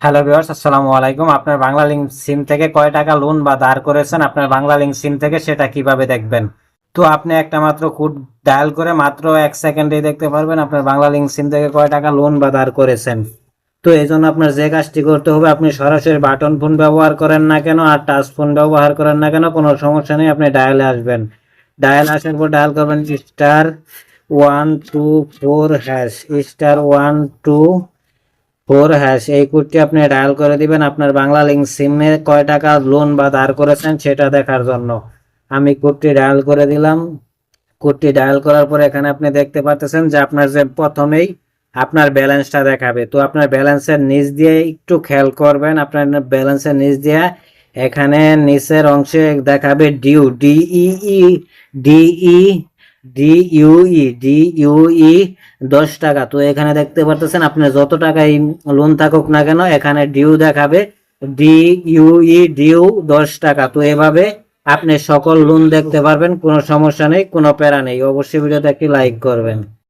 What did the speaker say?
Hello viewers, আসসালামু আলাইকুম। আপনার বাংলা লিংক সিম থেকে কয় টাকা লোন বা ধার করেছেন আপনার বাংলা লিংক সিম থেকে, সেটা কিভাবে দেখবেন? তো আপনি একটা মাত্র কোড ডায়াল করে মাত্র 1 সেকেন্ডেই দেখতে পারবেন আপনার বাংলা লিংক সিম থেকে কয় টাকা লোন বা ধার করেছেন। তো এই জন্য আপনার যে কাজটি করতে হবে, আপনি সরাসরি বাটন ফোন ব্যবহার করেন না কেন আর টাচ ফোন ব্যবহার করেন না কেন, কোনো সমস্যা নেই। আপনি ডায়ালে আসবেন, ডায়াল আসার পর ডায়াল করবেন *124# *124# এই কোডটি আপনি ডায়াল করে দিবেন আপনার বাংলা লিংক সিমে কয় টাকা লোন বা ধার করেছেন সেটা দেখার জন্য। আমি কোডটি ডায়াল করে দিলাম। কোডটি ডায়াল করার পর এখানে আপনি দেখতে পাচ্ছেন যে আপনার যে প্রথমেই আপনার ব্যালেন্সটা দেখাবে। তো আপনার ব্যালেন্সের নিচ দিয়ে একটু খেয়াল করবেন, আপনার ব্যালেন্সের নিচ দিয়ে এখানে নিচের অংশে দেখাবে ডিউ, ডিই ডিইউই 10 টাকা। তো এখানে দেখতে পারতেছেন আপনার যত টাকাই লোন থাকুক না কেন এখানে ডিউ দেখাবে, ডিউ 10 টাকা। তো এভাবে আপনি সকল লোন দেখতে পারবেন, কোনো সমস্যা নেই, কোনো প্যারা নেই। অবশ্যই ভিডিওতে একটি লাইক করবেন।